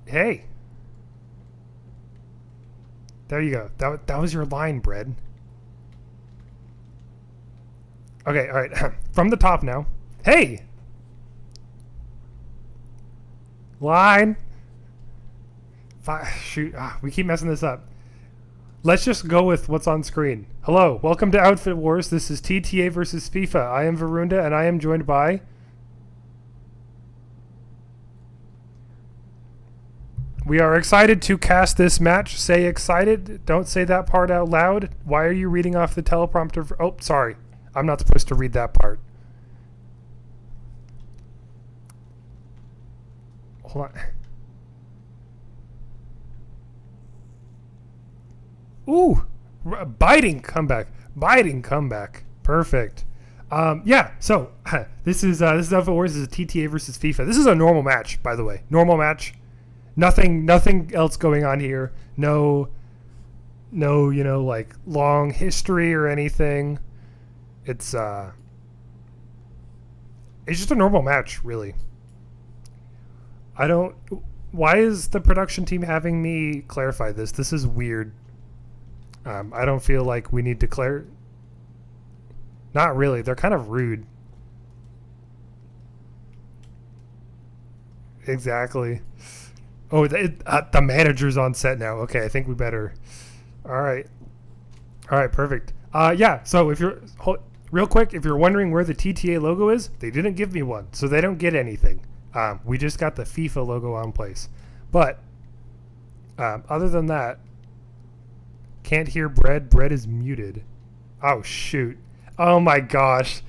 Hey. There you go. That was your line, Bread. Okay, all right. From the top now. Hey. Line. Shoot. We keep messing this up. Let's just go with what's on screen. Hello. Welcome to Outfit Wars. This is TTA versus FIFA. I am Varunda, and I am joined by... We are excited to cast this match. Say excited. Don't say that part out loud. Why are you reading off the teleprompter? Oh, sorry. I'm not supposed to read that part. Hold on. Ooh. Biting comeback. Biting comeback. Perfect. Yeah, so this is Outfit Wars. This is TTA versus FIFA. This is a normal match, by the way. Normal match. Nothing else going on here. No, you know, like long history or anything. It's just a normal match, really. Why is the production team having me clarify this? This is weird. I don't feel like we need to Not really. They're kind of rude. Exactly. Oh, the manager's on set now. Okay, I think we better. All right, perfect. Yeah. So if you're real quick, if you're wondering where the TTA logo is, they didn't give me one, so they don't get anything. We just got the FIFA logo on place. But other than that, can't hear Bread. Bread is muted. Oh shoot. Oh my gosh.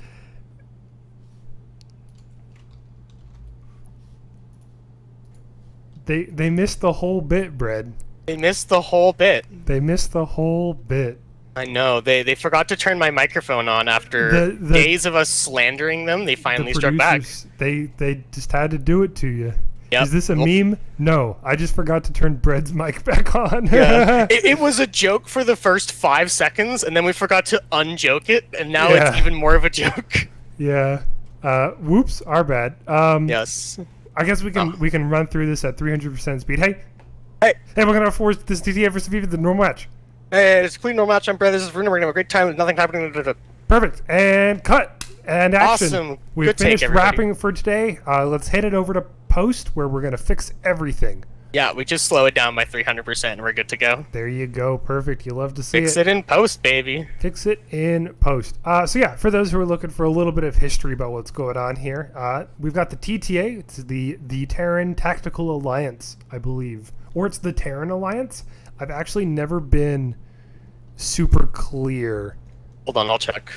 They missed the whole bit, Bread. They missed the whole bit. They missed the whole bit. I know. They forgot to turn my microphone on after days of us slandering them. They finally struck back. They just had to do it to you. Yep. Is this a meme? No. I just forgot to turn Bread's mic back on. Yeah. It was a joke for the first 5 seconds, and then we forgot to unjoke it, and now it's even more of a joke. Yeah. Whoops. Our bad. Yes. I guess we can run through this at 300% speed. Hey, we're gonna force this TTA versus FIFA the normal match. Hey, it's a clean normal match. I'm Brad. This is Varuna. We're gonna have a great time. There's nothing happening. Perfect. And cut. And action. Awesome. We've finished wrapping for today. Let's head it over to post where we're gonna fix everything. Yeah, we just slow it down by 300% and we're good to go. There you go. Perfect. You love to see Fix it in post, baby. Fix it in post. So yeah, for those who are looking for a little bit of history about what's going on here, we've got the TTA. It's the Terran Tactical Alliance, I believe. Or it's the Terran Alliance. I've actually never been super clear. Hold on, I'll check.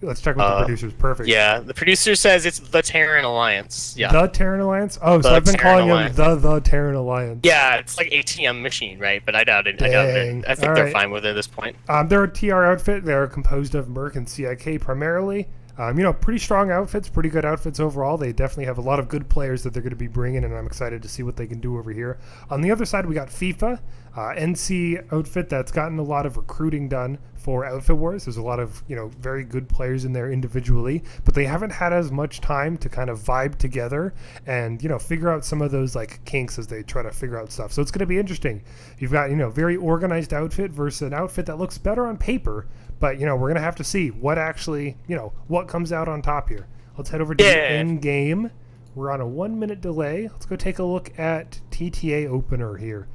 Let's check with the producers. Perfect. Yeah, the producer says it's the Terran Alliance. Yeah. The Terran Alliance? Oh, so I've been calling them the Terran Alliance. Yeah, it's like ATM machine, right? But I doubt it. I doubt it. I think they're fine with it at this point. They're a TR outfit. They're composed of Merc and CIK primarily. You know, pretty strong outfits, pretty good outfits overall. They definitely have a lot of good players that they're going to be bringing, and I'm excited to see what they can do over here. On the other side, we got FIFA, NC outfit that's gotten a lot of recruiting done for Outfit Wars. There's a lot of, you know, very good players in there individually, but they haven't had as much time to kind of vibe together and, you know, figure out some of those like kinks as they try to figure out stuff. So it's going to be interesting. You've got, you know, very organized outfit versus an outfit that looks better on paper, but, you know, we're going to have to see what actually, you know, what comes out on top here. Let's head over to the end game. We're on a 1-minute delay. Let's go take a look at TTA opener here.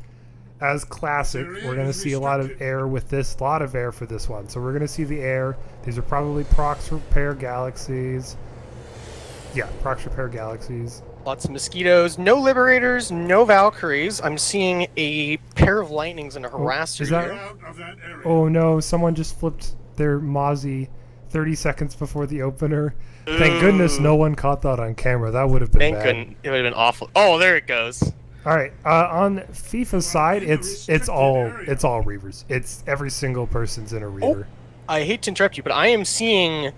As classic, we're going to see a lot of air with this, a lot of air for this one. So we're going to see the air. These are probably procs repair galaxies. Yeah, procs repair galaxies. Lots of mosquitoes, no liberators, no Valkyries. I'm seeing a pair of lightnings and a harasser. Is that... Oh no, someone just flipped their Mozzie 30 seconds before the opener. Thank goodness no one caught that on camera. That would have been bad. It would have been awful. Oh, there it goes. All right, on FIFA's side, it's all Reavers. It's every single person's in a Reaver. Oh, I hate to interrupt you, but I am seeing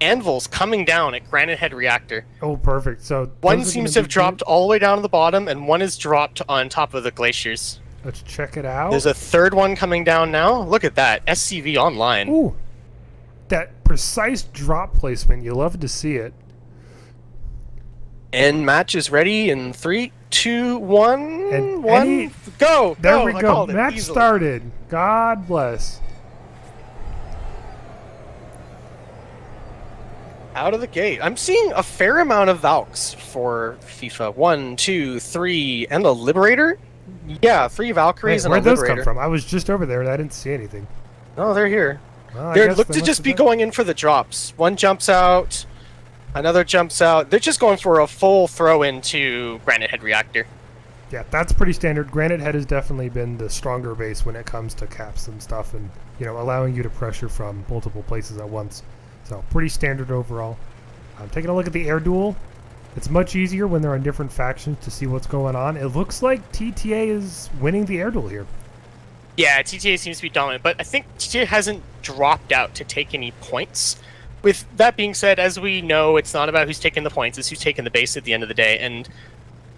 anvils coming down at Granite Head Reactor. Oh, perfect. So one seems to have dropped all the way down to the bottom, and one is dropped on top of the glaciers. Let's check it out. There's a third one coming down now. Look at that. SCV online. Ooh, that precise drop placement. You love to see it. And match is ready in 3, 2, 1, And 1, go! There we I go. called it Match easily. started. God bless. Out of the gate. I'm seeing a fair amount of Valks for FIFA. 1, 2, 3, and a Liberator? Yeah, 3 Valkyries Hey, and a where'd those Liberator. come from? I was just over there and I didn't see anything. Oh, they're here. Well, I They guess look they to must just have be done- going in for the drops. One jumps out, another jumps out. They're just going for a full throw into Granite Head Reactor. Yeah, that's pretty standard. Granite Head has definitely been the stronger base when it comes to caps and stuff, and allowing you to pressure from multiple places at once. So pretty standard overall. Taking a look at the air duel. It's much easier when they're on different factions to see what's going on. It looks like TTA is winning the air duel here. Yeah, TTA seems to be dominant, but I think TTA hasn't dropped out to take any points. With that being said, as we know, it's not about who's taking the points, it's who's taking the base at the end of the day. And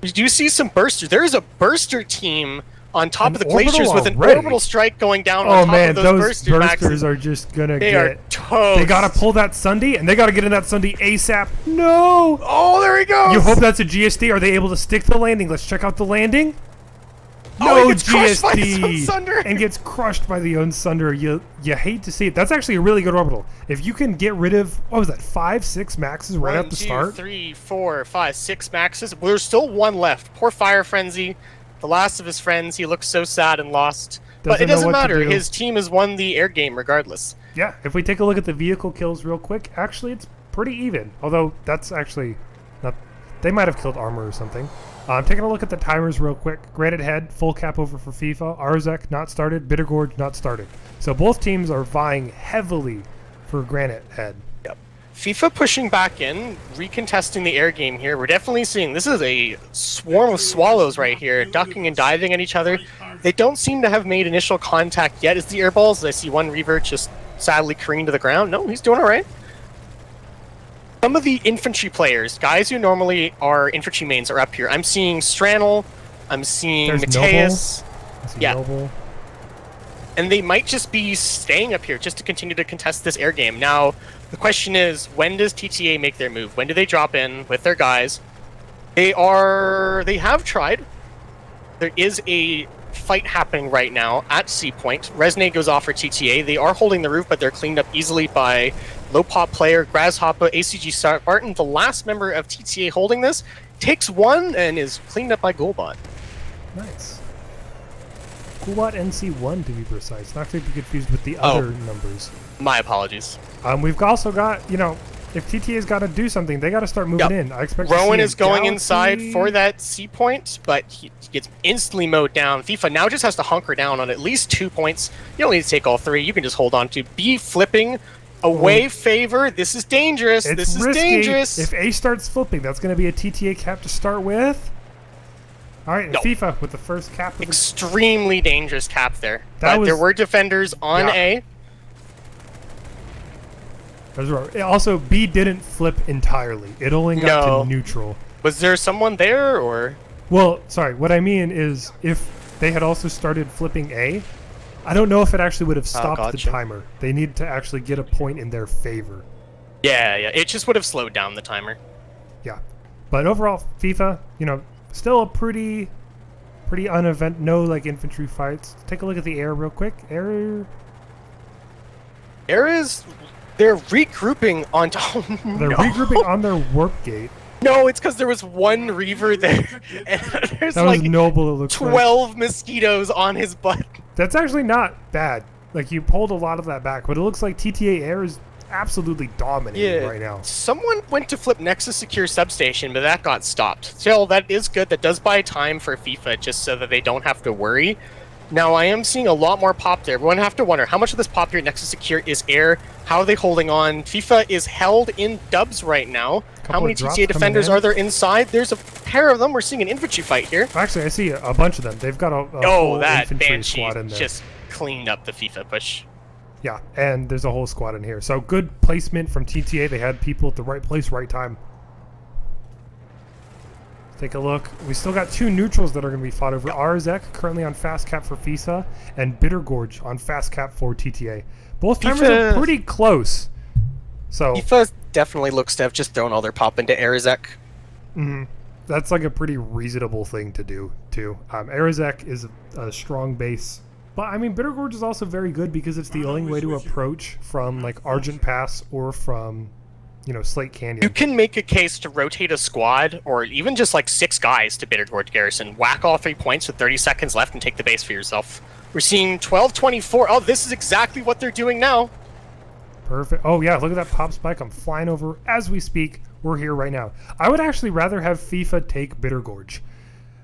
we do see some bursters. There is a burster team on top of the glaciers with an orbital strike going down on top of those bursters. Bursters are just gonna They get... are toast. They gotta pull that Sunday, and they gotta get in that Sunday ASAP. No! Oh, there he goes! You hope that's a GSD. Are they able to stick the landing? Let's check out the landing. Oh, he No gets crushed by his own GSD Sunder. and gets crushed by the Unsunder. You hate to see it. That's actually a really good orbital. If you can get rid of, what was that, 5, 6 maxes right at the start? 1, 2, 3, 4, 5, 6 maxes. Well, there's still one left. Poor Fire Frenzy, the last of his friends. He looks so sad and lost. But it doesn't matter. His team has won the air game regardless. Yeah, if we take a look at the vehicle kills real quick, actually it's pretty even. Although that's actually not... They might have killed armor or something. Taking a look at the timers real quick. Granite Head, full cap over for FIFA. Arzek, not started. Bittergorge, not started. So both teams are vying heavily for Granite Head. Yep. FIFA pushing back in, recontesting the air game here. We're definitely seeing this is a swarm of swallows right here, ducking and diving at each other. They don't seem to have made initial contact yet as the air balls. I see one Reaver just sadly careening to the ground. No, he's doing all right. Some of the infantry players, guys who normally are infantry mains, are up here. I'm seeing Stranel, I'm seeing Mateus. Yeah. Noble. And they might just be staying up here just to continue to contest this air game. Now, the question is, when does TTA make their move? When do they drop in with their guys? They have tried. There is a fight happening right now at C Point. Resnay goes off for TTA. They are holding the roof, but they're cleaned up easily by low pop player, Grasshopper, ACG Spartan. The last member of TTA holding this takes one and is cleaned up by Golbot. Nice. Golbot NC1 to be precise, not to be confused with the other numbers. My apologies. We've also got, if TTA's got to do something, they got to start moving in. I expect Rowan is going inside for that C point, but he gets instantly mowed down. FIFA now just has to hunker down on at least 2 points. You don't need to take all 3. You can just hold on to B flipping away favor. This is dangerous. This is risky. dangerous. If A starts flipping, that's going to be a TTA cap to start with. All right, and FIFA with the first cap. Of extremely dangerous cap there. That there were defenders on A. Also, B didn't flip entirely. It only got to neutral. Was there someone there, or? Well, sorry. What I mean is, if they had also started flipping A, I don't know if it actually would have stopped the timer. They need to actually get a point in their favor. Yeah. It just would have slowed down the timer. Yeah. But overall, FIFA, still a pretty unevent. No infantry fights. Take a look at the air real quick. Air is. They're regrouping on. They're regrouping on their warp gate. No, it's because there was one Reaver there, and there's that was noble. It looks 12 mosquitoes on his butt. That's actually not bad. You pulled a lot of that back, but it looks like TTA Air is absolutely dominating right now. Someone went to flip Nexus Secure Substation, but that got stopped. Still, that is good. That does buy time for FIFA, just so that they don't have to worry. Now, I am seeing a lot more pop there. Everyone have to wonder, how much of this pop here at Nexus Secure is air? How are they holding on? FIFA is held in dubs right now. How many TTA defenders are there inside? There's a pair of them. We're seeing an infantry fight here. Actually, I see a bunch of them. They've got a whole infantry squad in there. Just cleaned up the FIFA push. Yeah, and there's a whole squad in here. So good placement from TTA. They had people at the right place, right time. Take a look. We still got 2 neutrals that are going to be fought over. Arzek currently on fast cap for FISA, and Bittergorge on fast cap for TTA. Both timers are pretty close. So FIFA definitely looks to have just thrown all their pop into Arzek. That's like a pretty reasonable thing to do too. Arizek is a strong base, but I mean Bittergorge is also very good because it's the only way to approach from like Argent Pass or from, you know, Slate Canyon. You can make a case to rotate a squad or even just like 6 guys to Bittergorge Garrison, whack all 3 points with 30 seconds left, and take the base for yourself. We're seeing 12-24. Oh, this is exactly what they're doing now. Perfect. Oh yeah, look at that pop spike. I'm flying over as we speak. We're here right now. I would actually rather have FIFA take Bittergorge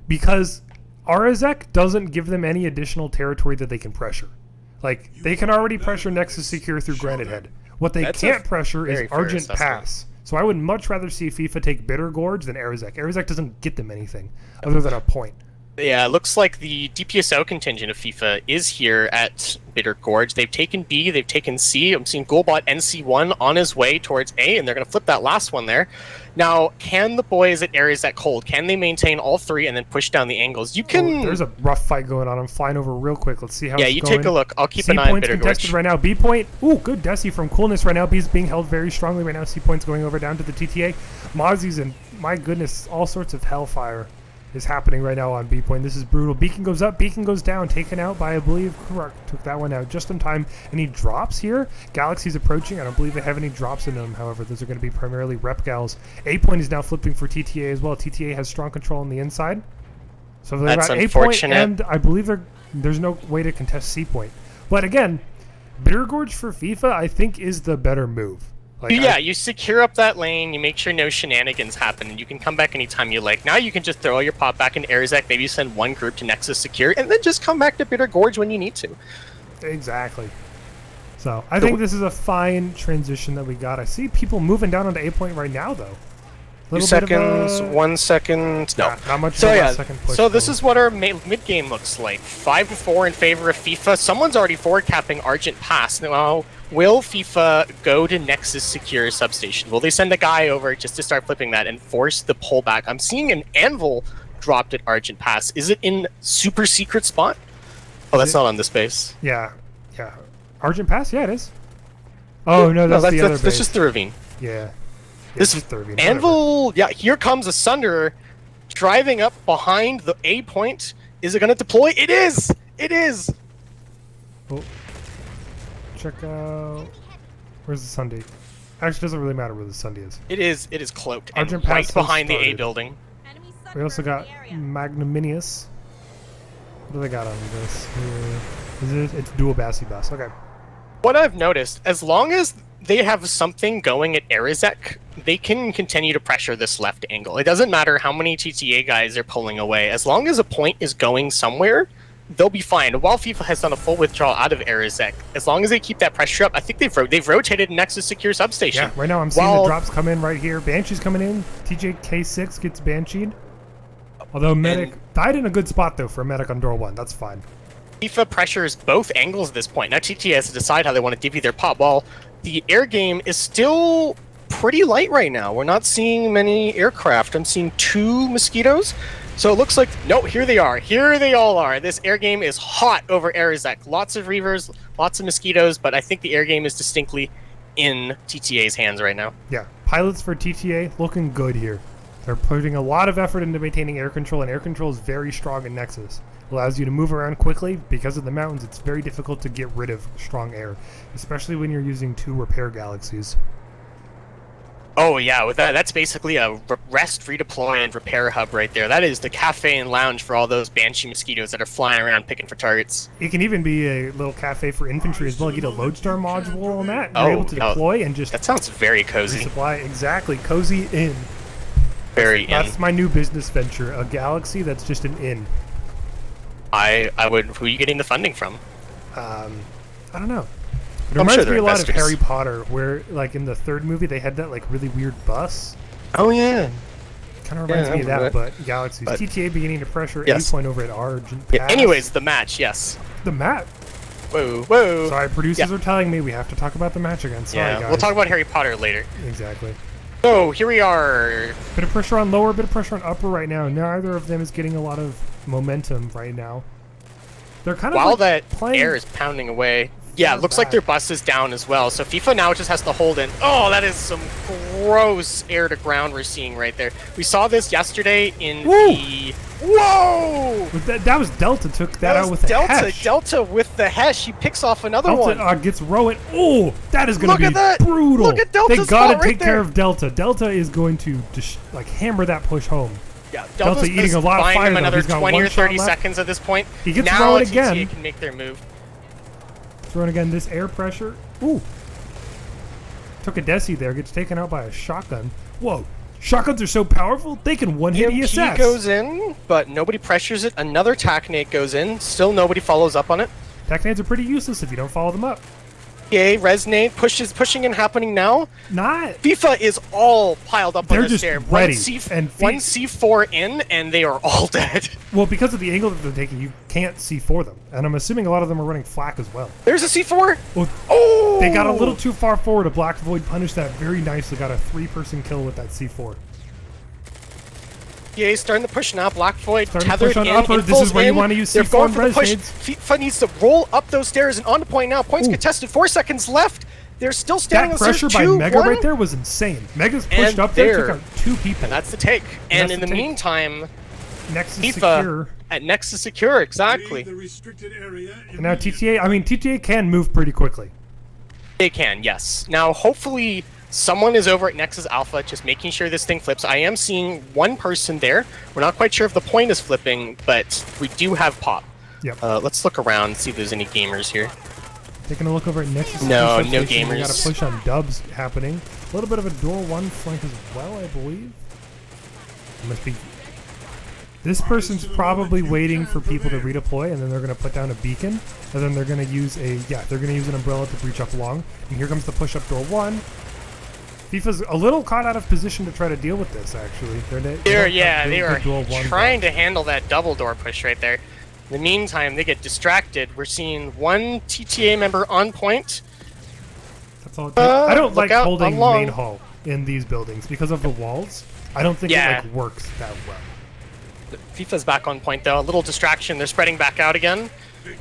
because Arazek doesn't give them any additional territory that they can pressure. Like, they can already pressure Nexus Secure through Granite Head. What they can't pressure is Argent Pass. So I would much rather see FIFA take Bittergorge than Arazek. Arazek doesn't get them anything other than a point. Yeah, it looks like the DPSO contingent of FIFA is here at Bittergorge. They've taken B, they've taken C. I'm seeing Goalbot NC1 on his way towards A, and they're going to flip that last one there. Now, can the boys at Arizek hold? Can they maintain all 3 and then push down the angles? You can... Oh, there's a rough fight going on. I'm flying over real quick. Let's see how it's going. Yeah, you take a look. I'll keep an eye on Bittergorge. Contested right now. B point. Ooh, good Desi from Coolness right now. B's being held very strongly right now. C point's going over down to the TTA. Mozzie's and my goodness, all sorts of hellfire is happening right now on B point. This is brutal. Beacon goes up, Beacon goes down, taken out by, I believe, correct. Took that one out just in time. Any drops here? Galaxy's approaching. I don't believe they have any drops in them. However, those are going to be primarily rep gals. A point is now flipping for TTA as well. TTA has strong control on the inside. So they've got A point, and I believe there's no way to contest C point. But again, Bittergorge for FIFA, I think, is the better move. Like, yeah, you secure up that lane, you make sure no shenanigans happen, and you can come back anytime you like. Now you can just throw all your pop back into Arizek, maybe send one group to Nexus Secure, and then just come back to Bittergorge when you need to. Exactly. So, I think this is a fine transition that we got. I see people moving down onto A point right now, though. 2 seconds, 1 second, no. Not much so yeah, second push so this is what our mid-game looks like. 5-4 in favor of FIFA. Someone's already forward-capping Argent Pass. Now, will FIFA go to Nexus Secure Substation? Will they send a guy over just to start flipping that and force the pullback? I'm seeing an Anvil dropped at Argent Pass. Is it in super secret spot? Oh, that's not on this base. Yeah. Argent Pass? Yeah, it is. Oh, no, that's the other base. That's just the ravine. Yeah. This Anvil, yeah, here comes a Sunderer driving up behind the A point. Is it going to deploy? It is! It is! Oh. Check out... Where's the Sunday? Actually, it doesn't really matter where the Sunday is. It is cloaked and Argent right Pass behind the A building. We also got Magnanimous. What do they got on this here? It's dual Bassi Bass. Okay. What I've noticed, as long as they have something going at Arizek, they can continue to pressure this left angle. It doesn't matter how many TTA guys they're pulling away. As long as a point is going somewhere, they'll be fine. While FIFA has done a full withdrawal out of Arizek, as long as they keep that pressure up, I think they've rotated Nexus Secure Substation. Yeah, right now I'm seeing the drops come in right here. Banshee's coming in. TJK6 gets Bansheed. Although Medic died in a good spot, though, for a Medic on door 1. That's fine. FIFA pressures both angles at this point. Now TTA has to decide how they want to divvy their pop. While the air game is still pretty light right now. We're not seeing many aircraft. I'm seeing 2 mosquitoes. So it looks like, no, here they are. Here they all are. This air game is hot over Arizek. Lots of Reavers, lots of mosquitoes, but I think the air game is distinctly in TTA's hands right now. Yeah, pilots for TTA looking good here. They're putting a lot of effort into maintaining air control, and air control is very strong in Nexus. Allows you to move around quickly. Because of the mountains, it's very difficult to get rid of strong air, especially when you're using 2 repair galaxies. Oh yeah, with that's basically a rest, redeploy, and repair hub right there. That is the cafe and lounge for all those Banshee mosquitoes that are flying around picking for targets. It can even be a little cafe for infantry as well. You get a Lodestar module on that. You're able to deploy and just... That sounds very cozy. Resupply. Exactly. Cozy inn. That's my new business venture. A galaxy that's just an inn. I would... Who are you getting the funding from? I don't know. It reminds me a lot of Harry Potter, where, like, in the 3rd movie, they had that, like, really weird bus. Oh, yeah. Kind of reminds me of that, but Galaxies. TTA beginning to pressure A point over at Argent Pass. Anyways, the match, yes. The map. Whoa. Sorry, producers are telling me we have to talk about the match again. Sorry, guys. We'll talk about Harry Potter later. Exactly. So, here we are. Bit of pressure on lower, bit of pressure on upper right now. Neither of them is getting a lot of momentum right now. They're kind of While that air is pounding away, Yeah, it looks like their bus is down as well. So FIFA now just has to hold in. Oh, that is some gross air to ground we're seeing right there. We saw this yesterday in the... Whoa! That was Delta took that out with the Hesh. Delta with the Hesh. He picks off another one. Gets Rowan. Oh, that is going to be brutal. Look at Delta's They got to take right care of Delta. Delta is going to just like hammer that push home. Yeah, Delta eating a lot of fire. Him another 20 or 30 seconds at this point. He gets now Rowan again. TTA can make their move. Throwing again this air pressure. Ooh. Took a Desi there. Gets taken out by a shotgun. Whoa. Shotguns are so powerful, they can one-hit ESS. EMP goes in, but nobody pressures it. Another TAC goes in. Still nobody follows up on it. TAC are pretty useless if you don't follow them up. Okay, Resonate pushing and happening now. Not. FIFA is all piled up on this just stair. ready. One C4 in, and they are all dead. Well, because of the angle that they're taking, you can't C4 them. And I'm assuming a lot of them are running flak as well. There's a C4. Oh! They got a little too far forward. A Black Void punished that very nicely. Got a 3-person kill with that C4. Yeah, starting to push now. Black Void tethered in. Upper. This is where you want to use C4 and res nades. FIFA needs to roll up those stairs and on to point now. Points contested. 4 seconds left. They're still standing on the stairs. That pressure by Mega right there was insane. Mega's pushed up there, took out 2 people. And that's the take. And in the meantime, Nexus FIFA secure. At Nexus secure, exactly. And now TTA can move pretty quickly. They can, yes. Now, hopefully, someone is over at Nexus Alpha just making sure this thing flips. I am seeing one person there. We're not quite sure if the point is flipping, but we do have pop. Yep. Let's look around, see if there's any gamers here. Taking a look over at Nexus. No gamers. We got a push on dubs happening. A little bit of a door 1 flank as well, I believe. Must be. This person's probably waiting for people to redeploy, and then they're going to put down a beacon, and then they're going to use an umbrella to breach up long. And here comes the push up door 1. FIFA's a little caught out of position to try to deal with this. Actually, they are trying to handle that double door push right there. In the meantime, they get distracted. We're seeing one TTA member on point. That's all. I don't like holding main hall in these buildings because of the walls. I don't think it works that well. FIFA's back on point though. A little distraction. They're spreading back out again.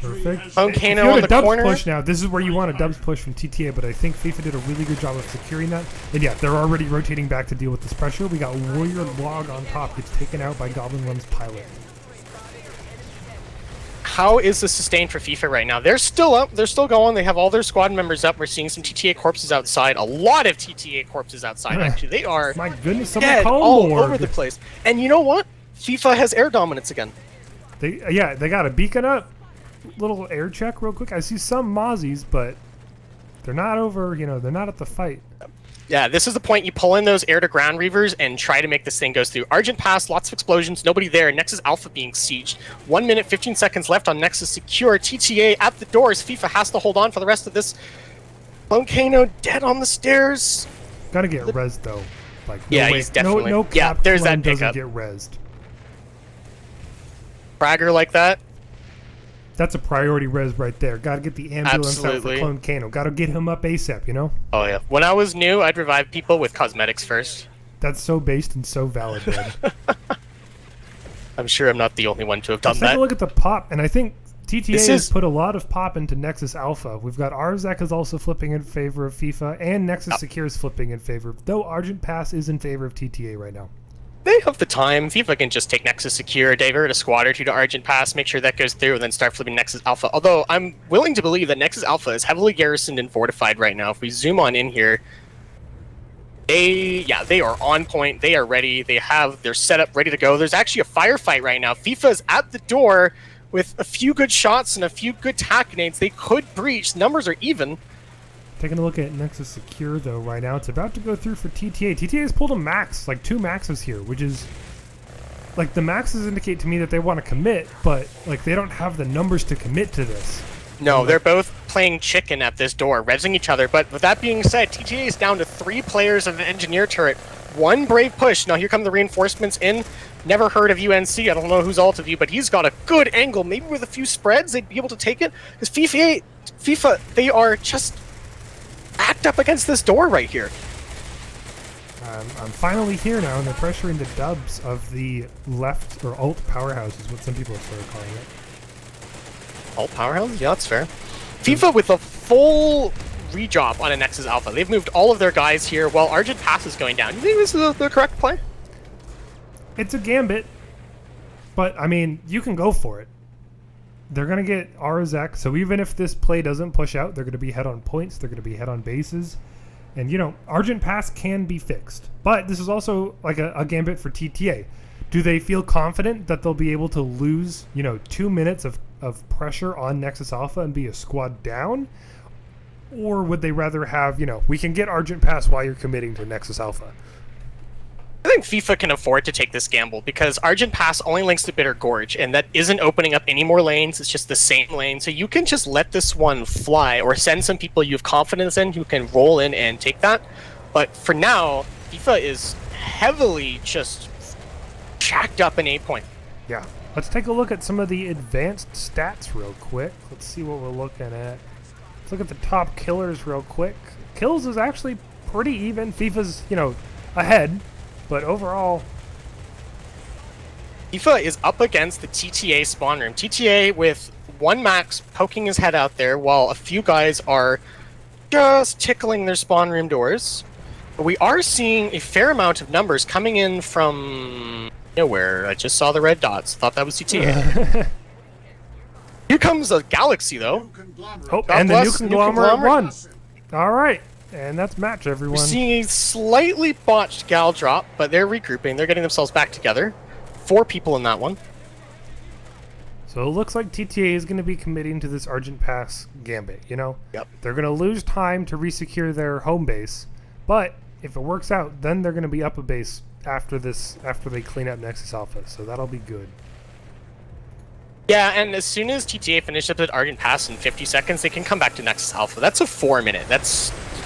Perfect. Volcano on the corner. Push now. This is where you want a dubs push from TTA, but I think FIFA did a really good job of securing that. And yeah, they're already rotating back to deal with this pressure. We got Warrior Log on top. Gets taken out by Goblin Run's pilot. How is this sustained for FIFA right now? They're still up. They're still going. They have all their squad members up. We're seeing some TTA corpses outside. A lot of TTA corpses outside, actually. They are my goodness, dead all over the place. And you know what? FIFA has air dominance again. They got a beacon up. Little air check real quick. I see some Mozzies, but they're not over, they're not at the fight. Yeah, this is the point you pull in those air-to-ground reavers and try to make this thing go through. Argent Pass, lots of explosions, nobody there. Nexus Alpha being sieged. 1 minute, 15 seconds left on Nexus Secure. TTA at the doors. FIFA has to hold on for the rest of this. Volcano dead on the stairs. Gotta get rezzed, though. He's definitely... there's that pickup. Doesn't get rezzed. Fragger like that. That's a priority res right there. Gotta get the ambulance out for Clone Kano. Gotta get him up ASAP, Oh, yeah. When I was new, I'd revive people with cosmetics first. That's so based and so valid, man. I'm sure I'm not the only one to have done that. Let's take a look at the pop, and I think TTA has put a lot of pop into Nexus Alpha. We've got Arzak is also flipping in favor of FIFA, and Nexus Secure is flipping in favor, though Argent Pass is in favor of TTA right now. They have the time. FIFA can just take Nexus Secure, divert a squad or two to Argent Pass, make sure that goes through, and then start flipping Nexus Alpha. Although, I'm willing to believe that Nexus Alpha is heavily garrisoned and fortified right now. If we zoom on in here, they are on point. They are ready. They have their setup ready to go. There's actually a firefight right now. FIFA is at the door with a few good shots and a few good tac nades. They could breach. Numbers are even. Taking a look at Nexus Secure, though, right now. It's about to go through for TTA. TTA has pulled a max, 2 maxes here, which is... the maxes indicate to me that they want to commit, but, they don't have the numbers to commit to this. No, they're both playing chicken at this door, rezzing each other. But with that being said, TTA is down to 3 players of the Engineer turret. 1 brave push. Now here come the reinforcements in. Never heard of UNC. I don't know who's alt of you, but he's got a good angle. Maybe with a few spreads, they'd be able to take it. Because FIFA, they are just... act up against this door right here. I'm finally here now, and they're pressuring the dubs of the left, or alt powerhouse is what some people have started calling it. Alt powerhouse? Yeah, that's fair. FIFA with a full redrop on a Nexus Alpha. They've moved all of their guys here while Argent Pass is going down. You think this is the correct play? It's a gambit, but I mean, you can go for it. They're going to get Arzak, so even if this play doesn't push out, they're going to be head on points, they're going to be head on bases. And, you know, Argent Pass can be fixed. But this is also like a gambit for TTA. Do they feel confident that they'll be able to lose, you know, 2 minutes of pressure on Nexus Alpha and be a squad down? Or would they rather have, you know, we can get Argent Pass while you're committing to Nexus Alpha? I think FIFA can afford to take this gamble because Argent Pass only links to Bitter Gorge, and that isn't opening up any more lanes. It's just the same lane. So you can just let this one fly or send some people you have confidence in who can roll in and take that. But for now, FIFA is heavily just jacked up in 8 point. Yeah. Let's take a look at some of the advanced stats real quick. Let's see what we're looking at. Let's look at the top killers real quick. Kills is actually pretty even. FIFA's, you know, ahead. But overall, FIFA is up against the TTA spawn room. TTA with one max poking his head out there while a few guys are just tickling their spawn room doors. But we are seeing a fair amount of numbers coming in from nowhere. I just saw the red dots. Thought that was TTA. Here comes a Galaxy, though. Oh, and the new Conglomerate won. All right. And that's match, everyone. We're seeing a slightly botched Gal drop, but they're regrouping. They're getting themselves back together. 4 people in that one. So it looks like TTA is going to be committing to this Argent Pass gambit, you know? Yep. They're going to lose time to resecure their home base, but if it works out, then they're going to be up a base after they clean up Nexus Alpha, so that'll be good. Yeah, and as soon as TTA finishes up at Argent Pass in 50 seconds, they can come back to Nexus Alpha. That's a 4 minute.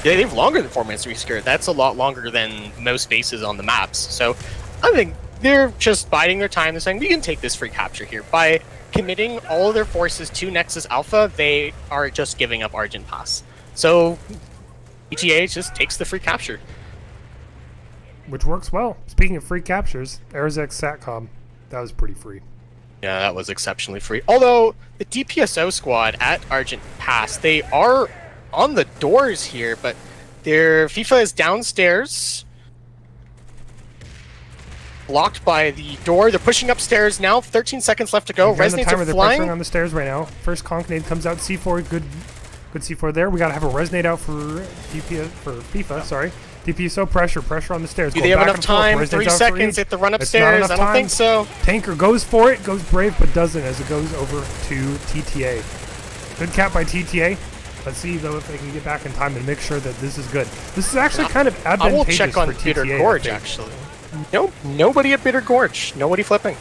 They have longer than 4 minutes to resecure. That's a lot longer than most bases on the maps. So I think they're just biding their time. They're saying, we can take this free capture here. By committing all of their forces to Nexus Alpha, they are just giving up Argent Pass. So TTA just takes the free capture. Which works well. Speaking of free captures, Arzak Satcom, that was pretty free. Yeah, that was exceptionally free. Although the DPSO squad at Argent Pass, they are on the doors here, but their FIFA is downstairs, blocked by the door. They're pushing upstairs now. 13 seconds left to go. Resonates are they're flying. pressuring on the stairs right now. First conk nade comes out. C4, good C4 there. We gotta have a resonate out for FIFA. Sorry. DPSO pressure on the stairs. Do they have enough time? 3 seconds. Hit the run upstairs. I don't think so. Tanker goes for it, goes brave, but doesn't as it goes over to TTA. Good cap by TTA. Let's see though if they can get back in time and make sure that this is good. This is actually kind of advantageous. I will check on for Bitter TTA, Gorge actually. Nope, nobody at Bitter Gorge. Nobody flipping.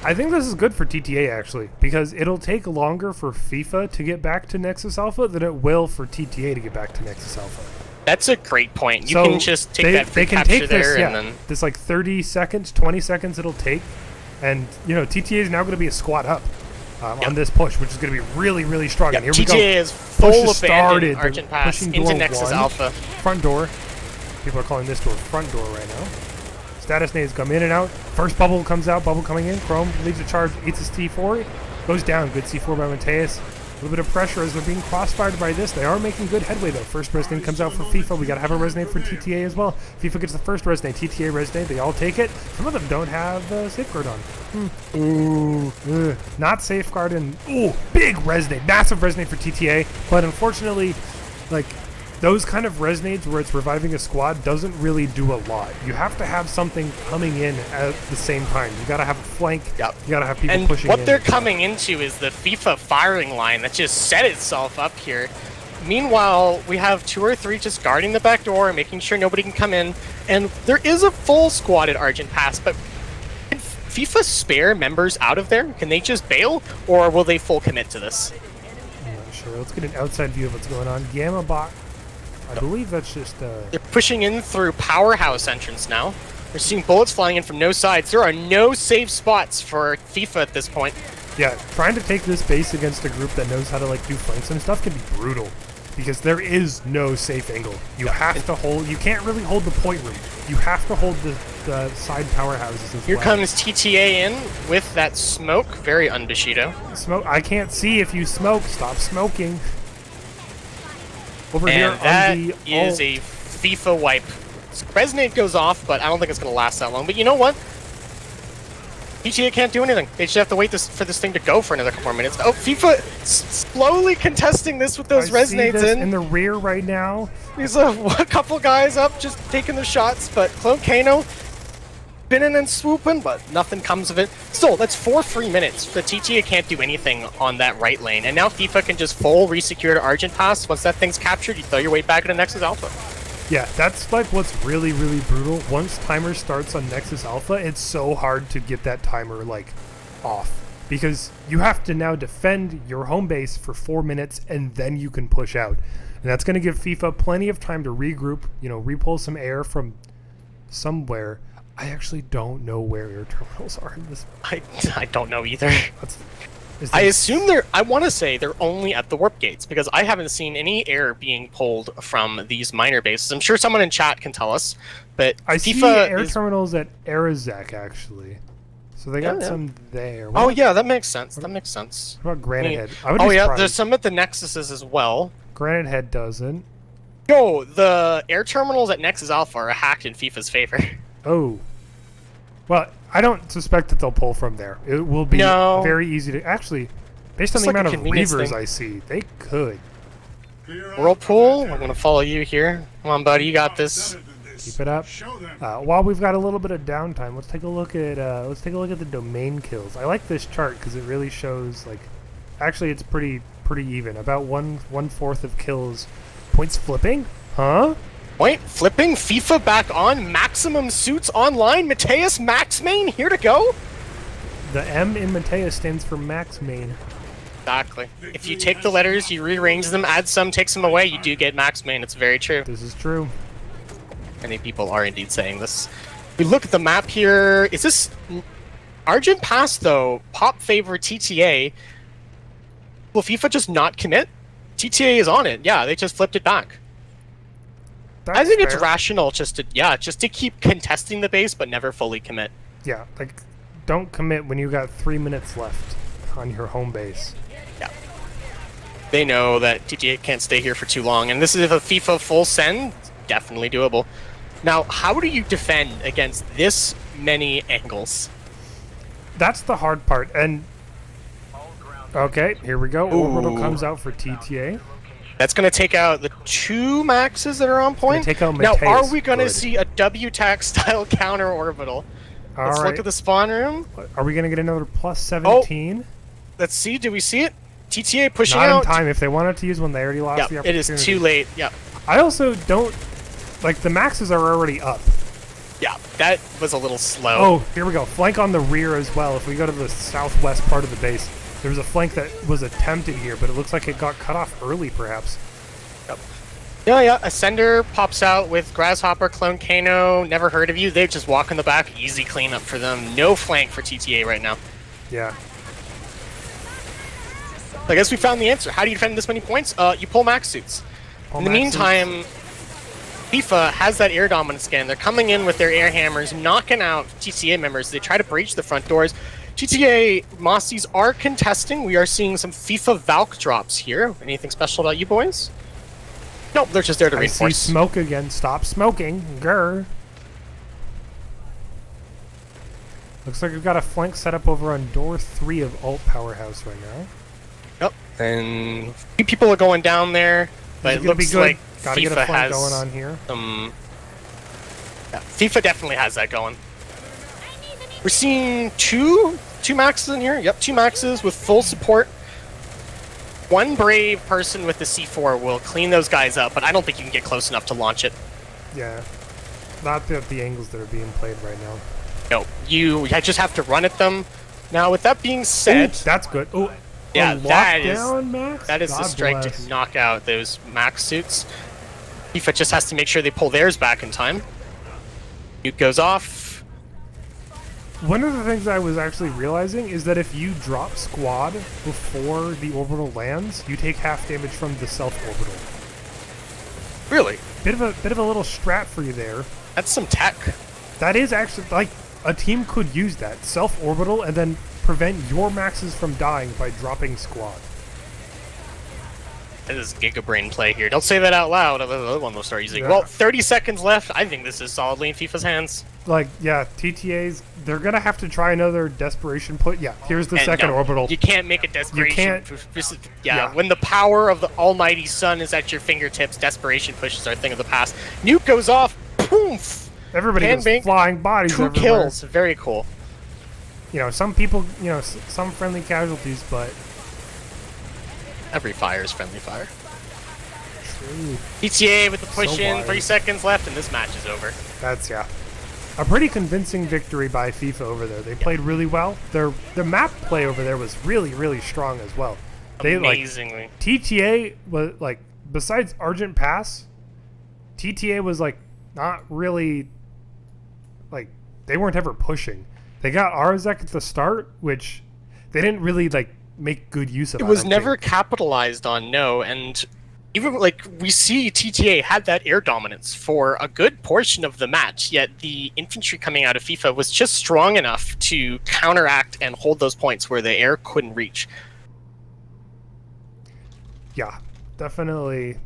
I think this is good for TTA actually, because it'll take longer for FIFA to get back to Nexus Alpha than it will for TTA to get back to Nexus Alpha. That's a great point. You can just take that free capture there, and then this like 30 seconds, 20 seconds it'll take, and you know TTA is now going to be a squad up on this push, which is going to be really, really strong. Yep. And here TTA we go. is full abandoned Started. Argent Pass into door Nexus 1. Alpha. Front door. People are calling this door front door right now. Status nades come in and out. First bubble comes out. Bubble coming in. Chrome leads a charge. Eats his T4. Goes down. Good C4 by Mateus. A little bit of pressure as they're being crossfired by this. They are making good headway though. First resonate comes out for FIFA. We gotta have a resonate for TTA as well. FIFA gets the first resonate. TTA resonate. They all take it. Some of them don't have safeguard on. Ooh, not safeguard and ooh, big resonate, massive resonate for TTA. But unfortunately, like those kind of resonates where it's reviving a squad doesn't really do a lot. You have to have something coming in at the same time. You gotta have a flank. Yep. You gotta have people and pushing in. what they're coming into is the FIFA firing line that just set itself up here. Meanwhile, we have 2 or 3 just guarding the back door and making sure nobody can come in. And there is a full squad at Argent Pass, but can FIFA spare members out of there? Can they just bail, or will they full commit to this? I'm not sure. Let's get an outside view of what's going on. Gamma bot. I believe that's just They're pushing in through Powerhouse entrance now. We're seeing bullets flying in from no sides. There are no safe spots for FIFA at this point. yeah, trying to take this base against a group that knows how to like do flanks and stuff can be brutal because there is no safe angle. You have to hold. You can't really hold the point room. You have to hold the side powerhouses as Here well. comes TTA in with that smoke. Very unbushido. Smoke. I can't see if you smoke. Stop smoking. Over here And that on the is a FIFA wipe. Resonate goes off, but I don't think it's going to last that long. But you know what? TTA can't do anything. They just have to wait for this thing to go for another couple more minutes. Oh, FIFA slowly contesting this with those resonates in the rear right now. There's a couple guys up just taking the shots, but Clone Kano spinning and swooping, but nothing comes of it. Still, that's 4 free minutes. The TTA can't do anything on that right lane, and now FIFA can just full resecure to Argent Pass. Once that thing's captured, you throw your way back into Nexus Alpha. Yeah, that's like what's really, really brutal. Once timer starts on Nexus Alpha, it's so hard to get that timer like off because you have to now defend your home base for 4 minutes and then you can push out. And that's going to give FIFA plenty of time to regroup, you know, repull some air from somewhere. I actually don't know where air terminals are in this. I don't know either. I assume I want to say they're only at the warp gates because I haven't seen any air being pulled from these minor bases. I'm sure someone in chat can tell us, but I FIFA see air terminals at Arizek actually. So they got some there. Yeah, that makes sense. That makes sense. What about Granite Head? There's some at the Nexuses as well. Granite Head doesn't. No, the air terminals at Nexus Alpha are hacked in FIFA's favor. Oh. Well, I don't suspect that they'll pull from there. It will be very easy to... Actually, based on the amount of Reavers I see, they could. Whirlpool, I'm going to follow you here. Come on, buddy, you got this. Keep it up. While we've got a little bit of downtime, let's take a look at the domain kills. I like this chart because it really shows like... Actually, it's pretty even. About 1/4 of kills. Points flipping? Huh? Point flipping, FIFA back on, maximum suits online, Mateus Max Main here to go. The M in Mateus stands for Max Main. Exactly. If you take the letters, you rearrange them, add some, take some away, you do get Max Main. It's very true. This is true. Many people are indeed saying this. We look at the map here. Is this Argent Pass though? Pop favor TTA. Will FIFA just not commit? TTA is on it. Yeah, they just flipped it back. I think it's rational just to keep contesting the base, but never fully commit. Yeah, like, don't commit when you got 3 minutes left on your home base. Yeah. They know that TTA can't stay here for too long, and this is a FIFA full send, definitely doable. Now, how do you defend against this many angles? That's the hard part, and... Okay, here we go. Orbital comes out for TTA. That's going to take out the 2 maxes that are on point. Take out now, are we going to see a W-Tac style counter orbital? Let's look at the spawn room. Are we going to get another plus 17? Let's see. Do we see it? TTA pushing out. Not in time. If they wanted to use one, they already lost the opportunity. It is too late. Yeah. I also don't... Like, the maxes are already up. Yeah, that was a little slow. Oh, here we go. Flank on the rear as well. If we go to the southwest part of the base. There was a flank that was attempted here, but it looks like it got cut off early, perhaps. Yep. Yeah. Ascender pops out with Grasshopper, Clone Kano. Never heard of you. They just walk in the back. Easy cleanup for them. No flank for TTA right now. Yeah. I guess we found the answer. How do you defend this many points? You pull max suits. In the meantime, FIFA has that air dominance again. They're coming in with their air hammers, knocking out TTA members. They try to breach the front doors. TTA Mossies are contesting. We are seeing some FIFA Valk drops here. Anything special about you boys? Nope, they're just there to reinforce. I see smoke again. Stop smoking. Grr. Looks like we've got a flank set up over on door 3 of Alt Powerhouse right now. Yep, and a few people are going down there, but it looks like FIFA has going on here. FIFA definitely has that going. We're seeing two maxes in here. Yep, 2 maxes with full support. One brave person with the C4 will clean those guys up, but I don't think you can get close enough to launch it. Yeah, not the angles that are being played right now. No, you just have to run at them. Now, with that being said... Ooh, that's good. Oh, yeah, that is God the strike bless. to knock out those max suits. FIFA just has to make sure they pull theirs back in time. Nuke goes off. One of the things I was actually realizing is that if you drop squad before the orbital lands, you take half damage from the self-orbital. Really? Bit of a little strat for you there. That's some tech. That is actually, like, a team could use that. Self-orbital and then prevent your maxes from dying by dropping squad. That is Gigabrain play here. Don't say that out loud, the other one will start using. Yeah. Well, 30 seconds left. I think this is solidly in FIFA's hands. Like, yeah, TTA's, they're going to have to try another desperation put. Yeah, here's the And second no, orbital. You can't make a desperation. can't- Yeah, when the power of the almighty sun is at your fingertips, desperation pushes are a thing of the past. Nuke goes off. Poof! Everybody Hand goes bank, flying bodies 2 everywhere. kills. Very cool. You know, some people, you know, some friendly casualties, but... Every fire is friendly fire. True. TTA with the push So in, wide. 3 seconds left, and this match is over. That's, yeah. A pretty convincing victory by FIFA over there. They played really well. Their map play over there was really, really strong as well. They, Amazingly. like, TTA was, like, besides Argent Pass, TTA was, like, not really, like, they weren't ever pushing. They got Arzek at the start, which they didn't really, like, make good use of. It was never capitalized on, no, and even like we see TTA had that air dominance for a good portion of the match, yet the infantry coming out of FIFA was just strong enough to counteract and hold those points where the air couldn't reach. Yeah, definitely.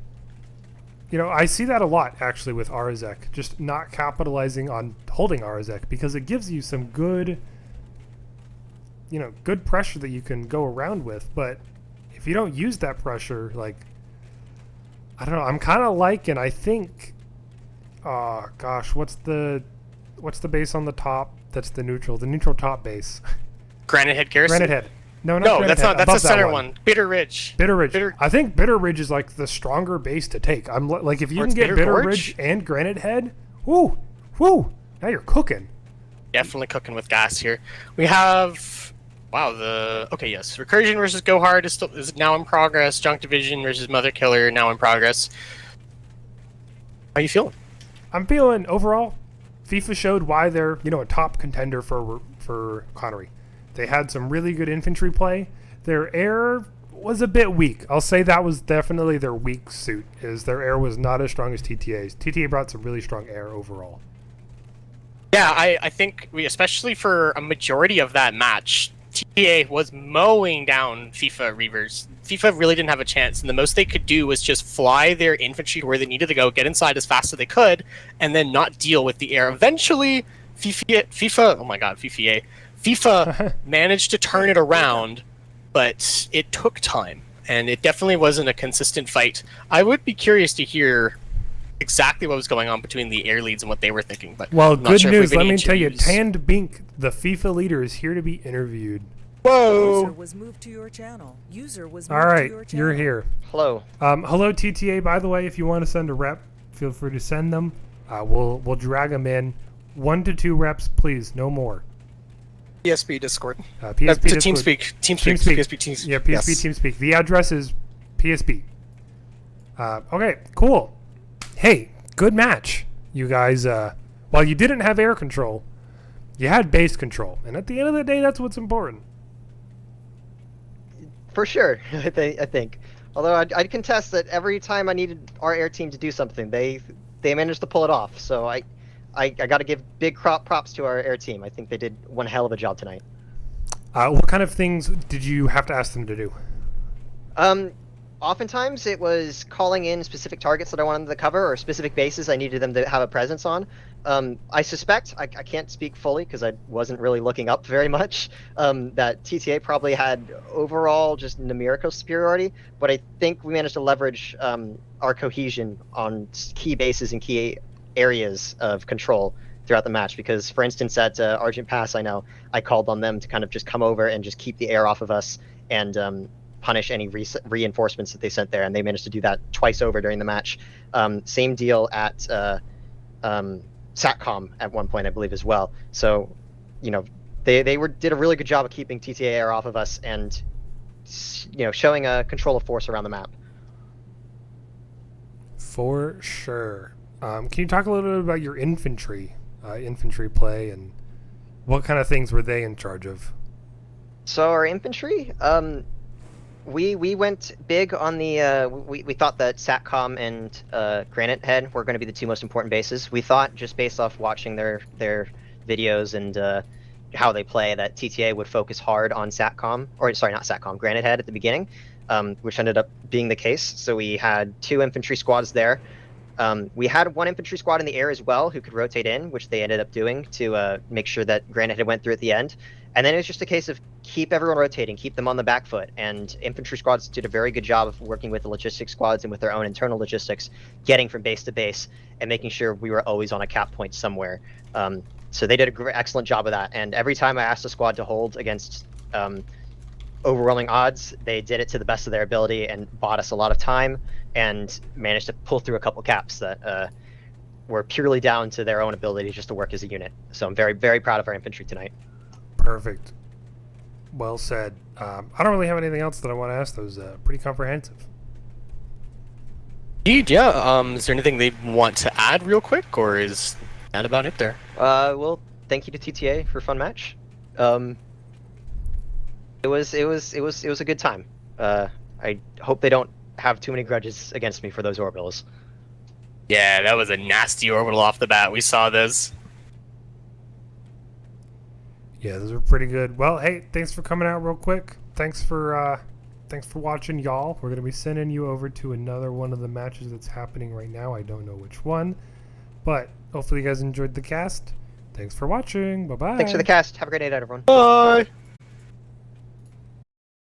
You know, I see that a lot actually with Arzek, just not capitalizing on holding Arzek because it gives you some good, you know, good pressure that you can go around with. But if you don't use that pressure, like, I don't know, I'm kind of liking, I think, oh gosh, what's the base on the top that's the neutral top base? Granite Head Garrison? Granite Head. No, not No, Granite that's Head, not. That's above the that center one. Bitter Ridge. Bitter Ridge. I think Bitter Ridge is like the stronger base to take. I'm like, if you Or can it's get Bitter Bitter Gorge? Ridge and Granite Head, whoo, now you're cooking. Definitely cooking with gas here. We have, wow, yes, Recursion versus Go Hard is now in progress. Junk Division versus Mother Killer now in progress. How you feeling? I'm feeling overall, FIFA showed why they're, you know, a top contender for Connery. They had some really good infantry play. Their air was a bit weak. I'll say that was definitely their weak suit, is their air was not as strong as TTA's. TTA brought some really strong air overall. Yeah, I think especially for a majority of that match, TTA was mowing down FIFA Reavers. FIFA really didn't have a chance, and the most they could do was just fly their infantry to where they needed to go, get inside as fast as they could, and then not deal with the air. Eventually, FIFA managed to turn it around, but it took time, and it definitely wasn't a consistent fight. I would be curious to hear exactly what was going on between the air leads and what they were thinking. But Well, I'm not good sure if we news. have Let any me tell you, interviews. Tanned Bink, the FIFA leader, is here to be interviewed. User Whoa! was moved to your channel. User was All moved right, to your channel. you're here. Hello. Hello, TTA. By the way, if you want to send a rep, feel free to send them. We'll drag them in. 1 to 2 reps, please. No more. PSP Discord. PSP To Discord. TeamSpeak. PSP TeamSpeak. Yeah, PSP Yes. TeamSpeak. The address is PSP. Okay, cool. Hey, good match. You guys, while you didn't have air control, you had base control. And at the end of the day, that's what's important. For sure, I think. Although I'd contest that every time I needed our air team to do something, they managed to pull it off. So I got to give big props to our air team. I think they did one hell of a job tonight. What kind of things did you have to ask them to do? Oftentimes it was calling in specific targets that I wanted them to cover or specific bases I needed them to have a presence on. I suspect, I can't speak fully because I wasn't really looking up very much, that TTA probably had overall just numerical superiority, but I think we managed to leverage our cohesion on key bases and key areas of control throughout the match. Because, for instance, at Argent Pass, I know I called on them to kind of just come over and just keep the air off of us and punish any reinforcements that they sent there, and they managed to do that twice over during the match. Same deal at Satcom at one point, I believe, as well. So, you know, they did a really good job of keeping TTA air off of us and, you know, showing a control of force around the map. For sure. Can you talk a little bit about your infantry play, and what kind of things were they in charge of? So our infantry, we went big on the we thought that Satcom and Granite Head were going to be the two most important bases. We thought, just based off watching their videos and how they play, that TTA would focus hard on Satcom, or sorry, not Satcom, Granite Head at the beginning. which ended up being the case. So we had 2 infantry squads there. We had 1 infantry squad in the air as well who could rotate in, which they ended up doing to make sure that Granite had went through at the end. And then it was just a case of keep everyone rotating, keep them on the back foot. And infantry squads did a very good job of working with the logistics squads and with their own internal logistics, getting from base to base and making sure we were always on a cap point somewhere. So they did an excellent job of that. And every time I asked a squad to hold against overwhelming odds, they did it to the best of their ability and bought us a lot of time and managed to pull through a couple caps that were purely down to their own ability just to work as a unit. So I'm very, very proud of our infantry tonight. Perfect. Well said. I don't really have anything else that I want to ask. That was pretty comprehensive. Indeed, yeah. Is there anything they want to add real quick, or is that about it there? Well, thank you to TTA for a fun match. It was a good time. I hope they don't have too many grudges against me for those orbitals. Yeah, that was a nasty orbital off the bat. We saw this. Yeah, those were pretty good. Well, hey, thanks for coming out real quick. Thanks for watching, y'all. We're gonna be sending you over to another one of the matches that's happening right now. I don't know which one, but hopefully you guys enjoyed the cast. Thanks for watching. Bye bye. Thanks for the cast. Have a great night, everyone. Bye.